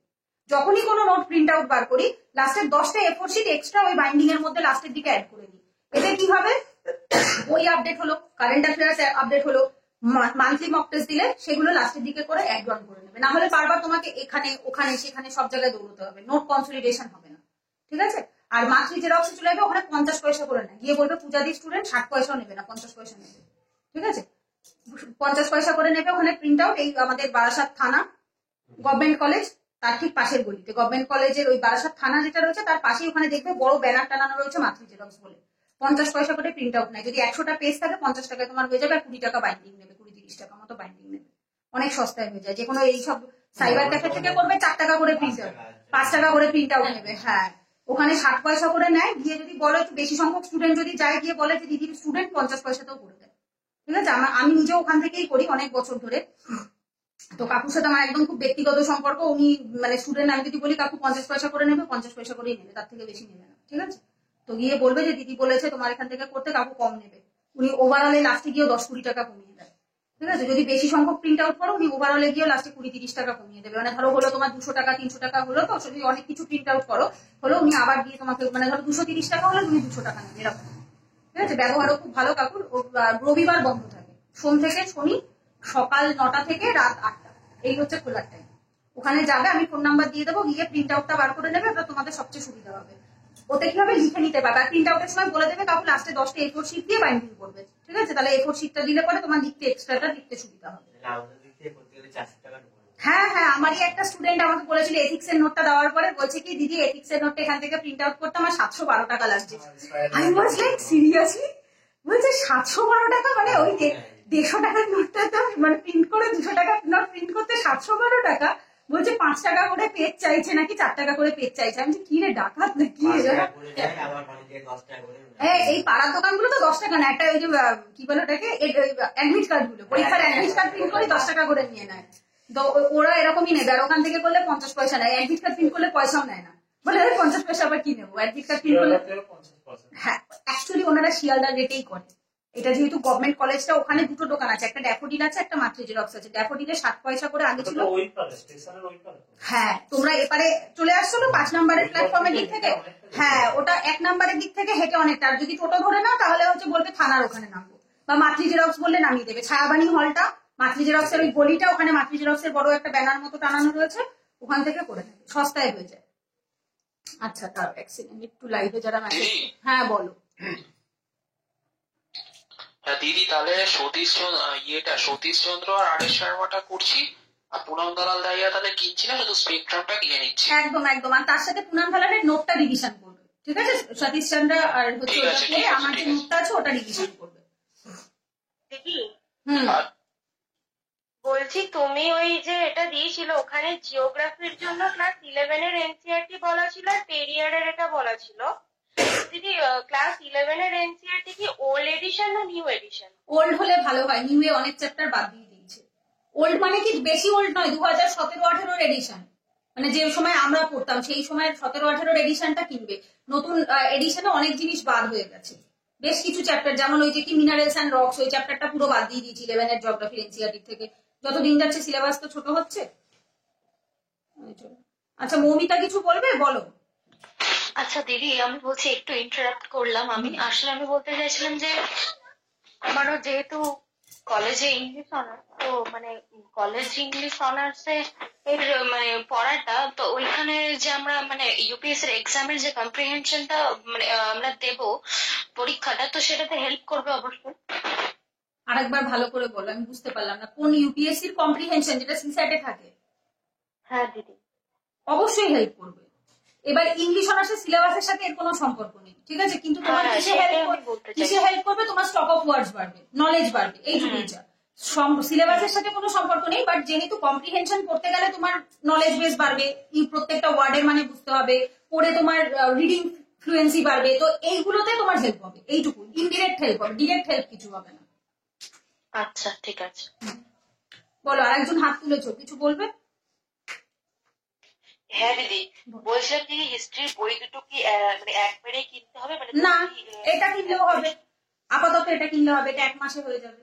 যখনই কোনো নোট প্রিন্ট আউট বার করি লাস্টের 10টা A4 শিট এক্সট্রা ওই বাইন্ডিং এর মধ্যে লাস্টের দিকে অ্যাড করে দিই। এতে কি হবে, বই আপডেট হলো, কারেন্ট অ্যাফেয়ার্স আপডেট হলো, মান্থলি মক টেস্ট দিলে সেগুলো লাস্টের দিকে করে অ্যাড অন করে নেবে, না হলে বারবার তোমাকে এখানে ওখানে সেখানে সব জায়গায় দৌড়তে হবে, নোট কনসলিডেশন হবে না। ঠিক আছে, আর মান্থলি জেরক্সে চলে যাবে, ওখানে 50 পয়সা করে নেয়, গিয়ে বলবে পূজাদি স্টুডেন্ট 60 পয়সাও নেবে না, 50 পয়সা নেবে। ঠিক আছে, 50 পয়সা করে নেবে, ওখানে প্রিন্ট আউট। এই আমাদের বারাসাত থানা গভর্নমেন্ট কলেজ, তার ঠিক পাশের গলিতে গভর্নমেন্ট কলেজের ওই বারাসাত থানা যেটা রয়েছে তার পাশেই ওখানে দেখবে বড় ব্যানার টানানো রয়েছে মাতৃ জেরক্স বলে, 50 পয়সা করে প্রিন্ট আউট নেয়। যদি 100টা পেজ থাকে 50 টাকায় তোমার হয়ে যাবে, আর 20 টাকা বাইন্ডিং নেবে, 20-30 টাকা মতো বাইন্ডিং নেবে, অনেক সস্তায় হয়ে যায়। যে কোনো এইসব সাইবার ক্যাফে থেকে করবে 4 টাকা করে প্রিন্ট আউট, 5 টাকা করে প্রিন্ট আউট নেবে। হ্যাঁ, ওখানে 60 পয়সা করে নেয়। গিয়ে যদি বলো একটু বেশি সংখ্যক স্টুডেন্ট যদি যায়, গিয়ে বলে যে দিদির স্টুডেন্ট 50 পয়সাতেও করে দেয়। ঠিক আছে, আমি নিজেও ওখান থেকেই করি অনেক বছর ধরে, তো কাকুর সাথে আমার একদম খুব ব্যক্তিগত সম্পর্ক। উনি মানে স্টুডেন্ট, আমি যদি বলি কাকু 50 পয়সা করে নেবে, 50 পয়সা করেই নেবে, তার থেকে বেশি নেবে না। ঠিক আছে, তো গিয়ে বলবে যে দিদি বলেছে তোমার এখান থেকে করতে, কাকু কম নেবে, উনি ওভারঅলে লাস্টে গিয়ে 10-20 টাকা কমিয়ে দেয়। ঠিক আছে, যদি বেশি সংখ্যক প্রিন্ট আউট করো উনি ওভারঅলে গিয়ে লাস্টে 20-30 টাকা কমিয়ে দেবে। মানে ধরো হলো তোমার 200 টাকা 300 টাকা হলো, তো যদি অনেক কিছু প্রিন্ট আউট করো হলো উনি আবার গিয়ে তোমাকে, মানে ধরো 230 টাকা হলো তুমি 200 টাকা নেবে এরকম। ঠিক আছে, ব্যবহারও খুব ভালো কাকুর। রবিবার বন্ধ থাকে, সোম থেকে শনি সকাল 9টা থেকে রাত 8টা, এই হচ্ছে খোলার টাইম। ওখানে যাবে, আমি ফোন নাম্বার দিয়ে দেবো, গিয়ে প্রিন্ট আউটটা বার করে নেবে, ওটা তোমাদের সবচেয়ে সুবিধা হবে। ওতে কি হবে, লিখে নিতে পারবে। আর প্রিন্ট আউটের সময় বলে দেবে কাকু লাস্টে 10টা A4 শিট দিয়ে বাইন্ডিং করবে। ঠিক আছে, তাহলে A4 শিটটা দিলে পরে তোমার লিখতে এক্সট্রাটা লিখতে সুবিধা হবে। হ্যাঁ হ্যাঁ, আমারই একটা স্টুডেন্ট আমাকে বলেছিল এথিক্স এর নোটটা দেওয়ার পরে বলছে কি দিদি এথিক্স এর নোটটা এখান থেকে প্রিন্ট আউট করতে আমার 712 টাকা লাগছে। আই ওয়াজ লাইক সিরিয়াসলি, বলছে 712 টাকা, মানে ওই 150 টাকার নোটটা দাম, মানে প্রিন্ট করে 200 টাকার নোট প্রিন্ট করতে 712 টাকা। বলছে 5 টাকা করে পেজ চাইছে নাকি 4 টাকা করে পেজ চাইছে। আমি কি রে ডাকাত না কি এই পাড়ার দোকানগুলো তো 10 টাকা না, একটা ওই যে কি বলে ওটাকে অ্যাডমিট কার্ড গুলো, পরীক্ষার অ্যাডমিট কার্ড প্রিন্ট করে 10 টাকা করে নিয়ে নেয়। তো ওরা এরকমই নেবে, আর ওখান থেকে করলে 50 পয়সা নেয়। অ্যাডমিট কার্ড প্রিন্ট করলে পয়সাও নেয় না, বলে 50 পয়সা আবার কি নেবো অ্যাডমিট কার্ড প্রিন্ট করলে। হ্যাঁ, অ্যাকচুয়ালি ওনারা শিয়ালদার রেটেই করে। এটা যেহেতু গভর্নমেন্ট কলেজটা, ওখানে দুটো দোকান আছে, একটা ড্যাফোডিল আছে, একটা মাতৃ জেরক্স আছে। ড্যাফোডিলে 60 পয়সা করে আগে ছিল। হ্যাঁ, তোমরা এপারে চলে আসছো না 5 নম্বরের প্ল্যাটফর্মের দিক থেকে। হ্যাঁ, ওটা 1 নম্বরের দিক থেকে হেঁটে অনেকটা। আর যদি টোটো ধরে নাও তাহলে হচ্ছে বলবে থানার ওখানে নামবো, বা মাতৃ জেরক্স বললে নামিয়ে দেবে। ছায়াবাণী হলটা, মাতৃ জেরক্সের ওই গলিটা, ওখানে মাতৃ জেরক্সের বড় একটা ব্যানার মতো টানানো রয়েছে, ওখান থেকে করে নেবে, সস্তায় হয়ে যায়। আচ্ছা, তার এক সেকেন্ড একটু লাইভে যারা মেসেজ। হ্যাঁ বলো। হ্যাঁ দিদি, তাহলে সতীশ চন্দ্র আর আরেশ শর্মাটা করছি, আর পুনম দালাল দাইয়া তাহলে কিনছি না, শুধু স্পেকট্রামটা কিনে নিচ্ছি। একদম একদম, আর তার সাথে পুনম দালালের নোটটা রিভিশন করবে। ঠিক আছে, সতীশ চন্দ্র আর হচ্ছে আমার যে নোটটা আছে ওটা রিভিশন করবে। দিদি বলছি, তুমি ওই যে এটা দিয়েছিল ওখানে জিওগ্রাফির জন্য ক্লাস 11 এর এনসিআরটি বলা ছিল আর পেরিয়ারের এটা বলা ছিল। দিদি ক্লাস 11 এর এনসিআরটি কি ওল্ড এডিশন না নিউ এডিশন? ওল্ড হলে ভালো হয়, নিউ এ অনেক চ্যাপ্টার বাদ দিয়ে দিয়েছে। ওল্ড মানে কি বেশি ওল্ড নয়, 2017-18 এডিশন, মানে যে সময় আমরা পড়তাম সেই সময়ের 17-18 এডিশনটা কিনবে। নতুন এডিশনে অনেক জিনিস বাদ হয়ে গেছে, বেশ কিছু চ্যাপ্টার, যেমন ওই যে কি মিনারেলস অ্যান্ড রকস, ওই চ্যাপ্টারটা পুরো বাদ দিয়ে দিয়েছি 11 এর জিওগ্রাফির এনসিআরটি থেকে। যত দিন যাচ্ছে সিলেবাস তো ছোট হচ্ছে। আচ্ছা মৌমিতা কিছু বলবে, বলো। আচ্ছা দিদি, আমি বলছি একটু ইন্টারাপ্ট করলাম। আমি বলতে চাইছিলাম যে আমারও যেহেতু কলেজে ইংলিশ অনার্স, তো মানে কলেজ ইংলিশ অনার্সে এর মানে পড়াটা, তো ওইখানে যে আমরা মানে ইউপিএসসি এর এক্সামের যে কম্প্রিহেনশনটা মানে আমরা দেব পরীক্ষাটা, তো সেটাতে হেল্প করবে অবশ্যই। আরেকবার ভালো করে বলো, আমি বুঝতে পারলাম না। কোন ইউপিএসসি এর কম্প্রিহেনশন, যেটা সিস্যাটে থাকে? হ্যাঁ দিদি, অবশ্যই হেল্প করবে। এবার ইংলিশ অনার্সের সিলেবাসের সাথে এর কোনো সম্পর্ক নেই, ঠিক আছে, কিন্তু তোমার কিসে হেল্প করবে, তোমার স্টক অফ ওয়ার্ডস বাড়বে, নলেজ বাড়বে, এইটুকুই যা। সিলেবাসের সাথে কোনো সম্পর্ক নেই, বাট যেহেতু কম্প্রিহেনশন করতে গেলে তোমার নলেজ বেস বাড়বে, প্রত্যেকটা ওয়ার্ডের মানে বুঝতে হবে, পড়ে তোমার রিডিং ফ্লুয়েন্সি বাড়বে, তো এইগুলোতে তোমার হেল্প হবে, এইটুকু। ইনডিরেক্ট হেল্প হবে, ডিরেক্ট হেল্প কিছু হবে না। আচ্ছা ঠিক আছে, বলো। আরেকজন হাত তুলেছো, কিছু বলবে? হ্যাঁ দিদি, বলছিলাম যে হিস্ট্রির বই দুটো কি মানে একবারে কিনতে হবে? মানে না, এটা কিনলেও হবে, আপাতত এটা কিনলে হবে, এটা 1 মাসে হয়ে যাবে।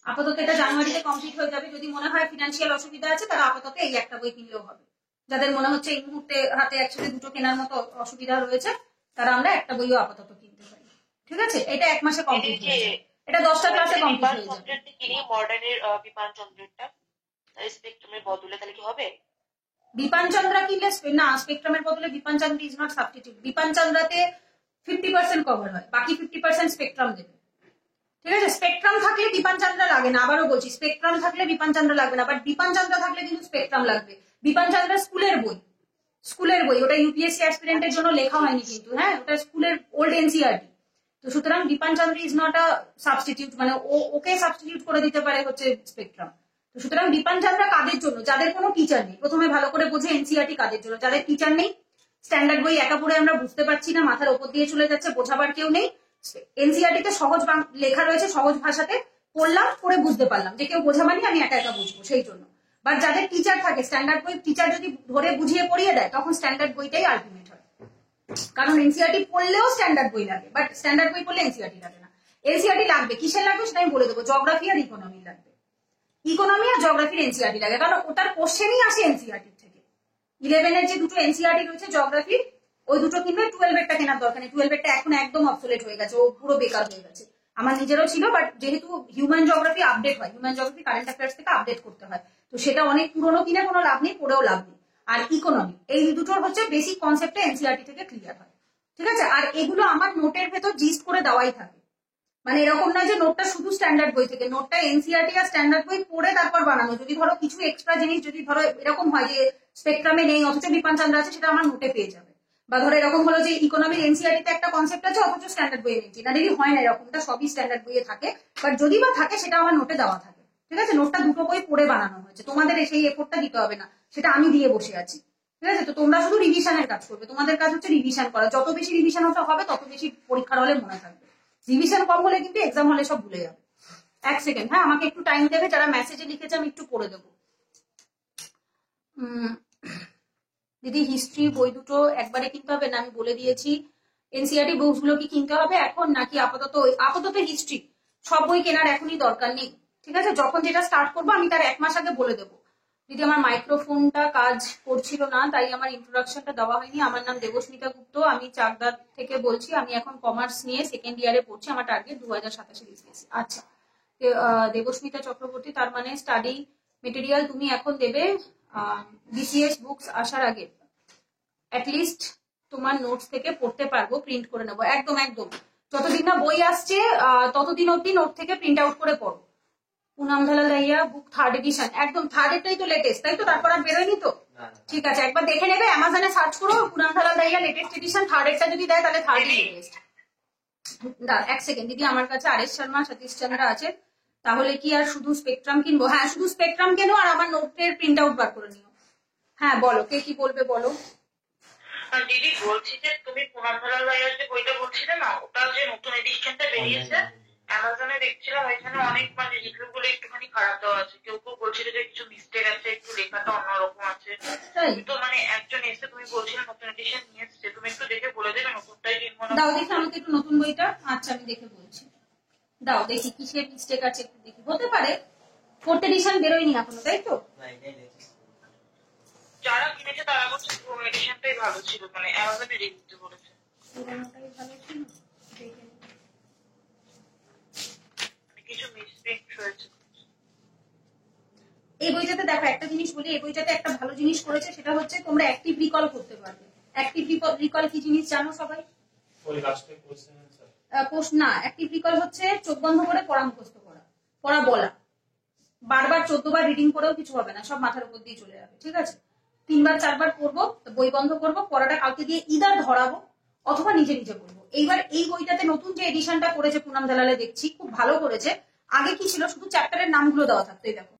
আপাতত এটা জানুয়ারিতে কমপ্লিট হয়ে যাবে। যদি মনে হয় ফিনান্সিয়াল অসুবিধা আছে, তারা আপাতত এই একটা বই কিনলেও হবে। যাদের মনে হচ্ছে এই মুহূর্তে হাতে একসাথে দুটো কেনার মতো অসুবিধা রয়েছে, তারা আমরা একটা বইও আপাতত কিনতে পারি। ঠিক আছে, এটা 1 মাসে কমপ্লিট হয়ে যাবে, এটা 10টা ক্লাসে কমপ্লিট হয়ে যাবে। কিনি মডার্নের বিপান চন্দ্রটা স্পেকট্রামের বদলে, তাহলে কি হবে? বিপান চন্দ্রা কিনলে না, স্পেকট্রামের বদলে বিপান চন্দ্র is not substitute. Bipan চন্দ্রাতে 50% cover হয়, বাকি 50% স্পেকট্রাম দেবে। ঠিক আছে, স্পেকট্রাম থাকলে বিপান চন্দ্রা লাগে না, আবারও বলছি, স্পেকট্রাম থাকলে বিপান চন্দ্রা লাগবে না, বাট বিপান চন্দ্রা থাকলে কিন্তু স্পেকট্রাম লাগবে। বিপান চন্দ্রা স্কুলের বই, ওটা ইউপিএসসি অ্যাসপিরেন্টের জন্য লেখা হয়নি কিন্তু, হ্যাঁ, ওটা স্কুলের ওল্ড এনসিআরটি। তো সুতরাং বিপান চন্দ্র ইজ নট আ সাবস্টিটিউট, মানে ওকে সাবস্টিটিউট করে দিতে পারে হচ্ছে স্পেকট্রাম। তো সুতরাং বিপান চন্দ্রা কাদের জন্য? যাদের কোনো টিচার নেই। প্রথমে ভালো করে বোঝে এনসিআরটি কাদের জন্য, যাদের টিচার নেই, স্ট্যান্ডার্ড বই একা পড়ে আমরা বুঝতে পারছি না, মাথার ওপর দিয়ে চলে যাচ্ছে, বোঝাবার কেউ নেই। এনসিআরটিতে সহজ লেখা রয়েছে, সহজ ভাষাতে পড়লাম, পড়ে বুঝতে পারলাম, যে কেউ বোঝা মানে আমি একা একা বুঝবো, সেই জন্য। বাট যাদের টিচার থাকে, স্ট্যান্ডার্ড বই টিচার যদি ধরে বুঝিয়ে পড়িয়ে দেয়, তখন স্ট্যান্ডার্ড বইটাই আলটিমেট হয়। কারণ এনসিআরটি পড়লেও স্ট্যান্ডার্ড বই লাগে, বাট স্ট্যান্ডার্ড বই পড়লে এনসিআরটি লাগে না। এনসিআরটি লাগবে, কিসের লাগবে সেটা আমি বলে দেবো, জিওগ্রাফি আর ইকোনমি লাগবে। ইকোনমি আর জিওগ্রাফির এনসিআরটি লাগে, কারণ ওটার কোশ্চেনই আসে এনসিআরটি থেকে। 11 এর যে দুটো এনসিআরটি রয়েছে জিওগ্রাফি, ওই দুটো কিনবে, 12 এরটা কেনার দরকার নেই, 12 এরটা এখন একদম অবসোলেট হয়ে গেছে, ও পুরো বেকার হয়ে গেছে। আমার নিজেরও ছিল, বাট যেহেতু হিউম্যান জিওগ্রাফি আপডেট হয়, হিউম্যান জিওগ্রাফি কারেন্ট অ্যাফেয়ার্স থেকে আপডেট করতে হয়, তো সেটা অনেক পুরনো কিনে কোনো লাভ নেই, পড়েও লাভ নেই। আর ইকোনমি, এই দুটোর হচ্ছে বেসিক কনসেপ্টে এনসিআরটি থেকে ক্লিয়ার হয়, ঠিক আছে। আর এগুলো আমার নোটের ভেতর জিস্ট করে দেওয়াই থাকে, মানে এরকম না যে নোটটা শুধু স্ট্যান্ডার্ড বই থেকে, নোটটা এনসিআরটি আর স্ট্যান্ডার্ড বই পড়ে তারপর বানানো। যদি ধরো কিছু এক্সট্রা জিনিস যদি ধরো এরকম হয় যে স্পেকট্রামে নেই অথচ বিপান চান্দ্র আছে, সেটা আমার নোটে পেয়ে যাবে। বা ধরো এরকম হলো যে ইকোনমির এনসিআরটিতে একটা কনসেপ্ট আছে অথচ স্ট্যান্ডার্ড বইয়ে নেই, জেনারেলি হয় না এরকমটা, সবই স্ট্যান্ডার্ড বইয়ে থাকে, বাট যদি বা থাকে সেটা আমার নোটে দেওয়া থাকে, ঠিক আছে। নোটটা দুটো বই পড়ে বানানো হয়েছে, তোমাদের সেই এফোর্টটা দিতে হবে না, সেটা আমি দিয়ে বসে আছি, ঠিক আছে। তো তোমরা শুধু রিভিশনের কাজ করবে, তোমাদের কাজ হচ্ছে রিভিশন করা, যত বেশি রিভিশন হতে হবে তত বেশি পরীক্ষার হলে মনে থাকবে। রিভিশন কম হলে কিন্তু এক্সাম হলে সব ভুলে যাবে। এক সেকেন্ড, হ্যাঁ আমাকে একটু টাইম দেবে, যারা মেসেজে লিখেছে আমি একটু পড়ে দেবো। দিদি হিস্ট্রি বই দুটো একবারে কিনতে হবে না, আমি বলে দিয়েছি। এনসিআরটি বুকস গুলো কি কিনতে হবে এখন নাকি আপাতত? আপাতত হিস্ট্রি সব বই কেনার এখনই দরকার নেই, ঠিক আছে। যখন যেটা স্টার্ট করবো আমি তার 1 মাস আগে বলে দেবো। দিদি আমার মাইক্রোফোনটা কাজ করছিল না, তাই আমার ইন্ট্রোডাকশনটা দেওয়া হয়নি। আমার নাম দেবস্মিতা গুপ্ত, আমি চাকদা থেকে বলছি। আমি এখন কমার্স নিয়ে সেকেন্ড ইয়ারে পড়ছি, আমার টার্গেট 2027 বিসিএসসি। আচ্ছা, দেবস্মিতা চক্রবর্তী, তার মানে স্টাডি মেটেরিয়াল তুমি এখন দেবে বিসিএস বুকস আসার আগে, অ্যাটলিস্ট তোমার নোটস থেকে পড়তে পারবো, প্রিন্ট করে নেবো। একদম একদম, যতদিন না বই আসছে ততদিন অব্দি নোট থেকে প্রিন্ট আউট করে পড়ো। পুনাম ধালাল দাইয়া বুক 3rd এডিশন, একদম 3rd এরটাই তো লেটেস্ট, তাই তো? তারপর আর বেরোয়নি তো? ঠিক আছে, একবার দেখে নেবে, অ্যামাজনে সার্চ করো পুনাম ধালাল দাইয়া লেটেস্ট এডিশন, 3rd এরটা যদি দেয় তাহলে 3rd লেটেস্ট। এক সেকেন্ড দিদি, আমার কাছে আরএস শর্মা, সতীশ চন্দ্র আছে, তাহলে কি আর শুধু স্পেকট্রাম কিনবো? হ্যাঁ শুধু স্পেকট্রাম কেনো, আর আমার নোটের প্রিন্ট আউট বার করে নিও। হ্যাঁ বলো, কে কি বলবে বলো। দিদি বলছি যে তুমি পুনাম ধালাল ভাইয়ার যে বইটা বলছিলে না, ওটা যে নতুন এডিশনটা বেরিয়েছে অ্যামাজনে দেখছিলাম, ওইখানে অনেক মানে রিভিউ গুলো একটুখানি খারাপ দেওয়া আছে। কেউ কেউ বলছিল যে কিছু মিস্টেক আছে, একটু লেখাটা অন্যরকম আছে। তো মানে একজন এসে তুমি বলছিলে নতুন এডিশন নিয়ে এসছে, তুমি একটু দেখে বলে দেবে নতুনটাই কিনবো না? দাও দেখি আমাকে একটু নতুন বইটা। আচ্ছা আমি দেখে বলছি, দাও দেখি কিসের মিস্টেক আছে একটু দেখি। হতে পারে 4th এডিশন বেরোয়নি এখনো, তাই তো? যারা কিনেছে তারা বলছে পুরো এডিশনটাই ভালো ছিল, মানে অ্যামাজনে রিভিউতে বলেছে পুরোনোটাই ভালো ছিল। কিছু মিসপ্রিন্ট হয়েছে। এই বইটাতে দেখো একটা জিনিস বলি, এই বইটাতে একটা ভালো জিনিস করেছে, সেটা হচ্ছে তোমরা অ্যাক্টিভ রিকল করতে পারবে। অ্যাক্টিভ রিকল কি জিনিস জানো সবাই? না, অ্যাক্টিভ রিকল হচ্ছে চোখ বন্ধ করে পড়া মুখস্থ করা, পড়া বলা, বারবার 14 বার রিডিং করেও কিছু হবে না, সব মাথার উপর দিয়ে চলে যাবে, ঠিক আছে। 3 বার 4 বার পড়বো, বই বন্ধ করবো, পড়াটা কাউকে দিয়ে ইদার ধরাবো অথবা নিজে নিজে পড়বো। এইবার এই বইটাতে নতুন যে এডিশনটা করেছে পুনাম দালালে, দেখছি খুব ভালো করেছে। আগে কি ছিল, শুধু চ্যাপ্টারের নামগুলো দেওয়া থাকতো, এই দেখো